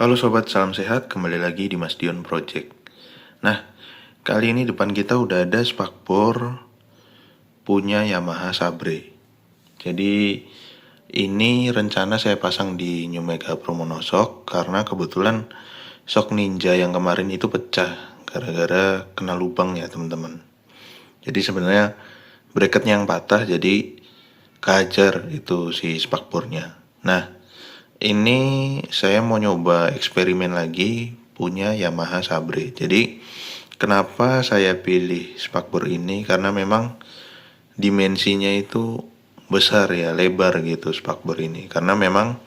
Halo sobat, salam sehat. Kembali lagi di Mas Dion Project. Nah, kali ini depan kita udah ada spakbor punya Yamaha Sabre. Jadi ini rencana saya pasang di New Mega Promono Shock karena kebetulan shock Ninja yang kemarin itu pecah gara-gara kena lubang ya teman-teman. Jadi sebenarnya bracketnya yang patah, jadi kehajar itu si spakbornya. Nah, ini saya mau nyoba eksperimen lagi punya Yamaha Sabre. Jadi kenapa saya pilih spakbor ini? Karena memang dimensinya itu besar ya, lebar gitu spakbor ini. Karena memang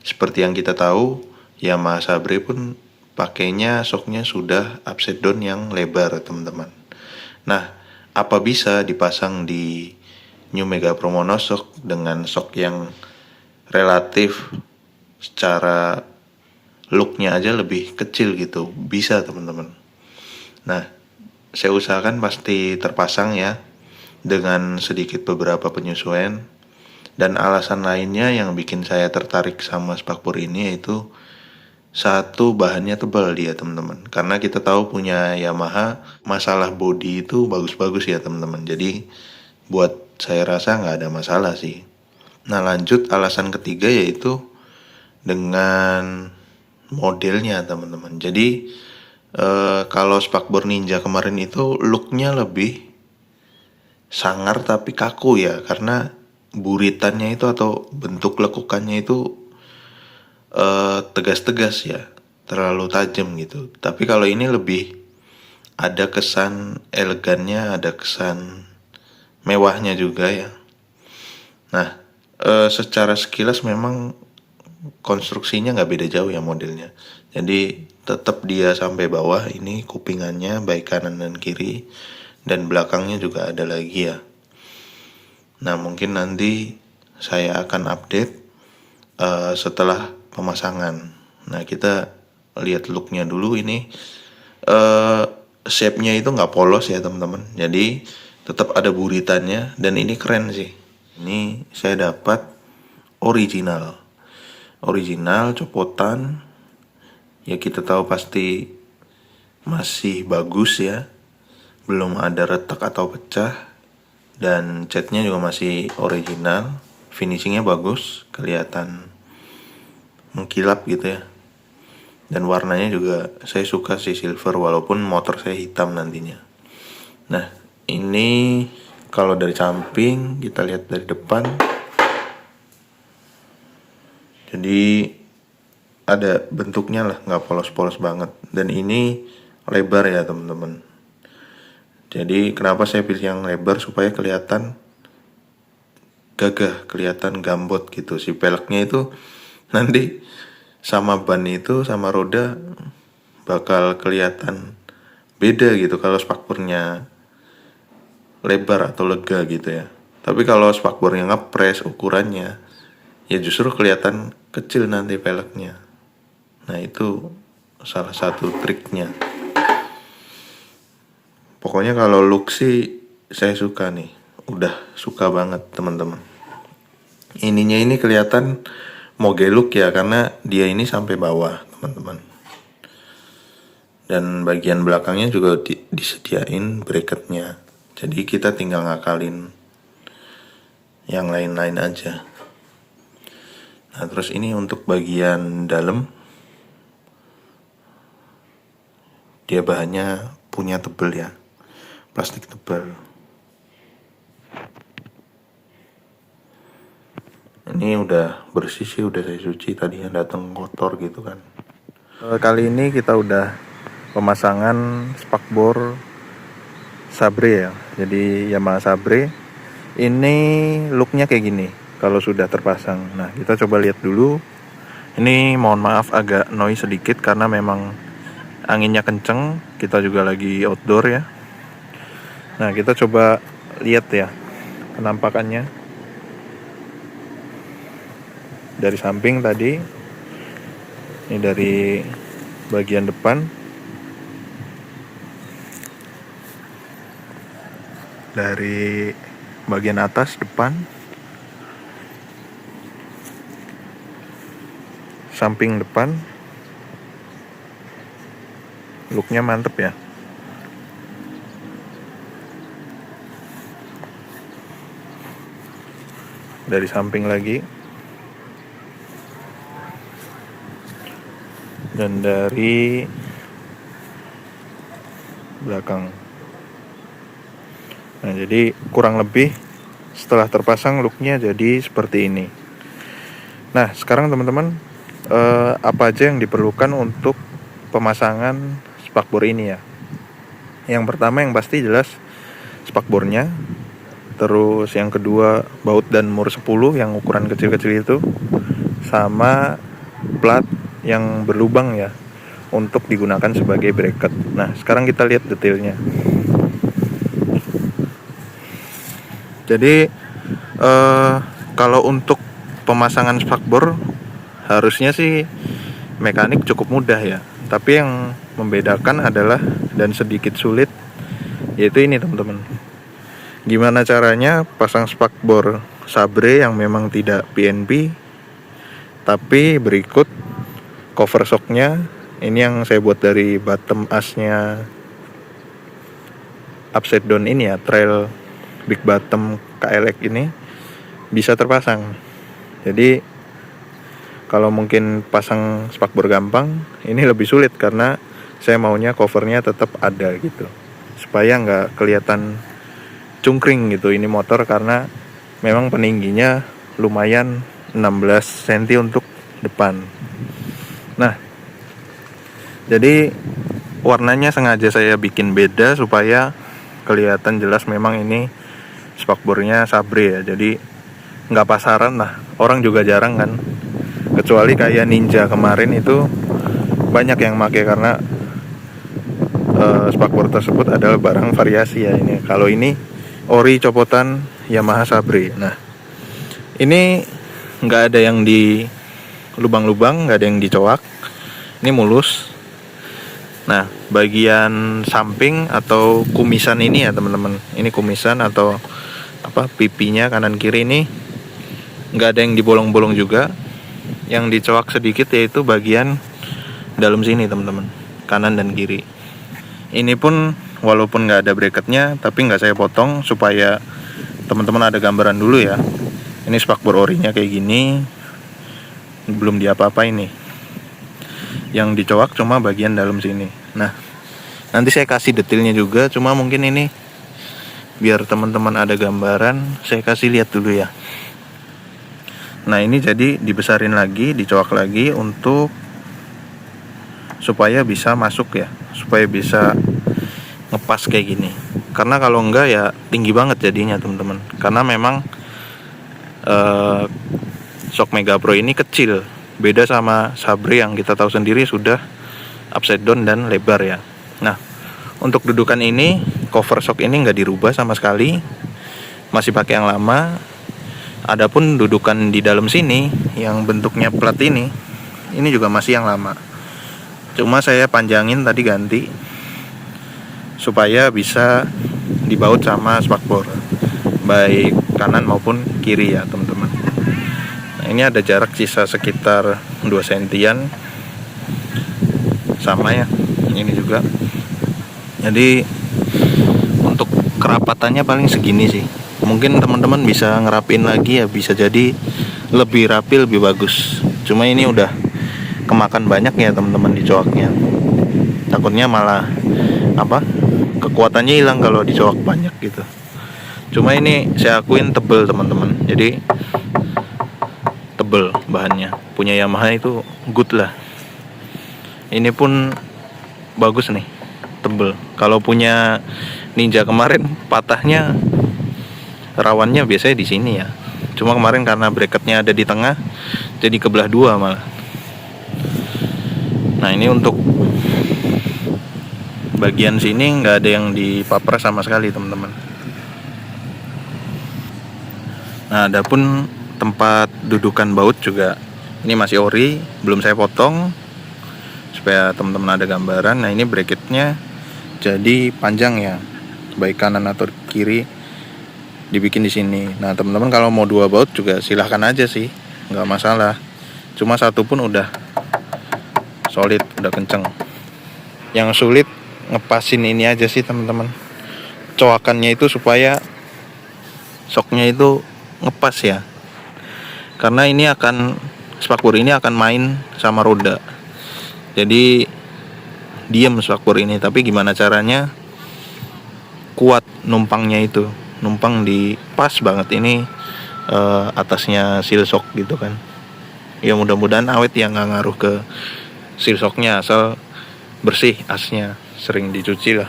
seperti yang kita tahu, Yamaha Sabre pun pakainya shocknya sudah upside down yang lebar teman-teman. Nah, apa bisa dipasang di New Mega Promono Shock dengan shock yang relatif secara looknya aja lebih kecil gitu? Bisa teman-teman. Nah, saya usahakan pasti terpasang ya, dengan sedikit beberapa penyesuaian. Dan alasan lainnya yang bikin saya tertarik sama spakbor ini yaitu satu, bahannya tebal dia teman-teman. Karena kita tahu punya Yamaha masalah bodi itu bagus-bagus ya teman-teman. Jadi buat saya rasa nggak ada masalah sih. Nah, lanjut alasan ketiga yaitu dengan modelnya teman-teman. Jadi kalau spakbor Ninja kemarin itu looknya lebih sangar tapi kaku ya, karena buritannya itu atau bentuk lekukannya itu tegas-tegas ya, terlalu tajam gitu. Tapi kalau ini lebih ada kesan elegannya, ada kesan mewahnya juga ya. Nah, secara sekilas memang konstruksinya nggak beda jauh ya modelnya. Jadi tetap dia sampai bawah ini kupingannya baik kanan dan kiri, dan belakangnya juga ada lagi ya. Nah, mungkin nanti saya akan update setelah pemasangan. Nah, kita lihat looknya dulu ini. Shape-nya itu nggak polos ya teman-teman. Jadi tetap ada buritannya dan ini keren sih. Ini saya dapat original copotan. Ya kita tahu pasti masih bagus ya, belum ada retak atau pecah, dan catnya juga masih original, finishingnya bagus, kelihatan mengkilap gitu ya. Dan warnanya juga saya suka sih silver, walaupun motor saya hitam nantinya. Nah, ini kalau dari samping kita lihat dari depan, jadi ada bentuknya lah, nggak polos-polos banget. Dan ini lebar ya teman-teman. Jadi kenapa saya pilih yang lebar? Supaya kelihatan gagah, kelihatan gambot gitu. Si peleknya itu nanti sama ban itu, sama roda bakal kelihatan beda gitu kalau spakbornya lebar atau lega gitu ya. Tapi kalau spakbornya ngepres ukurannya, ya justru kelihatan kecil nanti peleknya. Nah, itu salah satu triknya. Pokoknya kalau look sih saya suka nih. Udah suka banget teman-teman. Ininya ini kelihatan moge look ya, karena dia ini sampai bawah teman-teman. Dan bagian belakangnya juga disediain bracketnya. Jadi kita tinggal ngakalin yang lain-lain aja. Nah, terus ini untuk bagian dalam, dia bahannya punya tebel ya, plastik tebal. Ini udah bersih sih, udah saya cuci, tadi yang datang kotor gitu kan. Kali ini kita udah pemasangan spakbor Sabre ya. Jadi Yamaha Sabre ini looknya kayak gini kalau sudah terpasang. Nah, kita coba lihat dulu. Ini mohon maaf agak noise sedikit karena memang anginnya kenceng, kita juga lagi outdoor ya. Nah, kita coba lihat ya penampakannya dari samping tadi. Ini dari bagian depan, dari bagian atas depan, samping depan, looknya mantep ya. Dari samping lagi, dan dari belakang. Nah, jadi kurang lebih setelah terpasang looknya jadi seperti ini. Nah, sekarang teman-teman, apa aja yang diperlukan untuk pemasangan spakbor ini ya? Yang pertama yang pasti jelas spakbornya. Terus yang kedua baut dan mur 10 yang ukuran kecil-kecil itu, sama plat yang berlubang ya, untuk digunakan sebagai bracket. Nah, sekarang kita lihat detailnya. Jadi kalau untuk pemasangan spakbor harusnya sih mekanik cukup mudah ya. Tapi yang membedakan adalah, dan sedikit sulit, yaitu ini teman-teman. Gimana caranya pasang spakbor Sabre yang memang tidak PNP, tapi berikut cover shocknya. Ini yang saya buat dari bottom asnya upside down ini ya, trail big bottom KLX ini bisa terpasang. Jadi kalau mungkin pasang spakbor gampang, ini lebih sulit karena saya maunya covernya tetap ada gitu, supaya nggak kelihatan cungkring gitu ini motor, karena memang peningginya lumayan 16 cm untuk depan. Nah, jadi warnanya sengaja saya bikin beda supaya kelihatan jelas memang ini spakbornya Sabre ya. Jadi nggak pasaran lah, orang juga jarang kan, kecuali kayak Ninja kemarin itu banyak yang pakai karena spakbor tersebut adalah barang variasi ya. Ini kalau ini ori copotan Yamaha Sabre. Nah, ini nggak ada yang di lubang-lubang, nggak ada yang dicoak, ini mulus. Nah, bagian samping atau kumisan ini ya teman-teman, ini kumisan atau apa, pipinya kanan kiri ini nggak ada yang dibolong-bolong juga. Yang dicoak sedikit yaitu bagian dalam sini teman-teman, kanan dan kiri. Ini pun walaupun nggak ada bracketnya, tapi nggak saya potong supaya teman-teman ada gambaran dulu ya. Ini spakbor orinya kayak gini, belum diapa-apain nih. Yang dicoak cuma bagian dalam sini. Nah, nanti saya kasih detailnya juga, cuma mungkin ini biar teman-teman ada gambaran, saya kasih lihat dulu ya. Nah, ini jadi dibesarin lagi, dicoak lagi untuk supaya bisa masuk ya, supaya bisa ngepas kayak gini. Karena kalau enggak ya tinggi banget jadinya teman-teman. Karena memang shock Mega Pro ini kecil, beda sama Sabre yang kita tahu sendiri sudah upside down dan lebar ya. Nah, untuk dudukan ini, cover shock ini nggak dirubah sama sekali, masih pakai yang lama. Adapun dudukan di dalam sini yang bentuknya plat ini juga masih yang lama. Cuma saya panjangin tadi, ganti supaya bisa dibaut sama spakbor baik kanan maupun kiri ya teman-teman. Nah, ini ada jarak sisa sekitar 2 sentian sama ya, ini juga. Jadi untuk kerapatannya paling segini sih. Mungkin teman-teman bisa ngerapin lagi ya, bisa jadi lebih rapi, lebih bagus. Cuma ini udah kemakan banyak ya teman-teman dicoaknya. Takutnya malah kekuatannya hilang kalau dicoak banyak gitu. Cuma ini saya akuin tebel teman-teman, jadi tebel bahannya, punya Yamaha itu good lah. Ini pun bagus nih, tebel. Kalau punya Ninja kemarin patahnya, rawannya biasanya di sini ya. Cuma kemarin karena bracketnya ada di tengah, jadi kebelah dua malah. Nah, ini untuk bagian sini nggak ada yang dipapres sama sekali teman-teman. Nah, adapun tempat dudukan baut juga ini masih ori, belum saya potong supaya teman-teman ada gambaran. Nah, ini bracketnya jadi panjang ya, baik kanan atau kiri dibikin di sini. Nah, teman-teman kalau mau 2 baut juga silahkan aja sih, nggak masalah. Cuma satu pun udah solid, udah kenceng. Yang sulit ngepasin ini aja sih teman-teman, coakannya itu supaya shocknya itu ngepas ya, karena ini spakbor ini akan main sama roda, jadi diem spakbor ini. Tapi gimana caranya kuat numpangnya itu, numpang di pas banget ini atasnya seal shock gitu kan. Ya mudah-mudahan awet ya, nggak ngaruh ke seal shocknya, asal bersih asnya, sering dicuci lah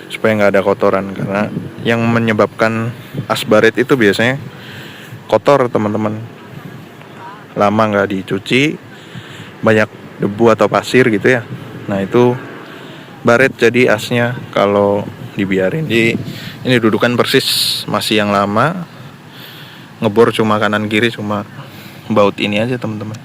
supaya nggak ada kotoran. Karena yang menyebabkan as baret itu biasanya kotor teman-teman, lama nggak dicuci, banyak debu atau pasir gitu ya. Nah itu baret jadi asnya kalau dibiarin. Jadi ini dudukan persis masih yang lama, ngebor cuma kanan kiri, cuma baut ini aja teman-teman.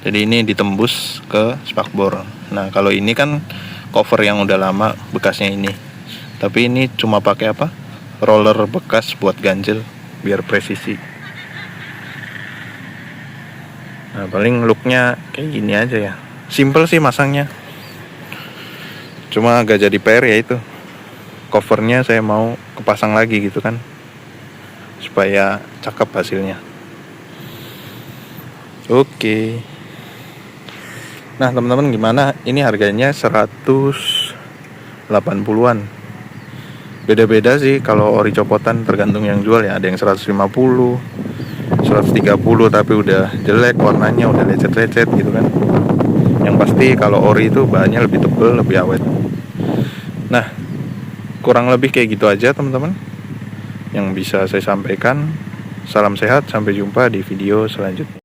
Jadi ini ditembus ke spakbor. Nah kalau ini kan cover yang udah lama bekasnya ini, tapi ini cuma pakai apa, roller bekas buat ganjel biar presisi. Nah paling looknya kayak gini aja ya, simple sih masangnya, cuma agak jadi PR ya itu, covernya saya mau kepasang lagi gitu kan, supaya cakep hasilnya. Oke. Nah teman-teman gimana, ini harganya 180-an. Beda-beda sih kalau ori copotan, tergantung yang jual ya. Ada yang 150, 130 tapi udah jelek, warnanya udah lecet-lecet gitu kan. Yang pasti kalau ori itu bahannya lebih tebal, lebih awet. Nah kurang lebih kayak gitu aja teman-teman yang bisa saya sampaikan. Salam sehat, sampai jumpa di video selanjutnya.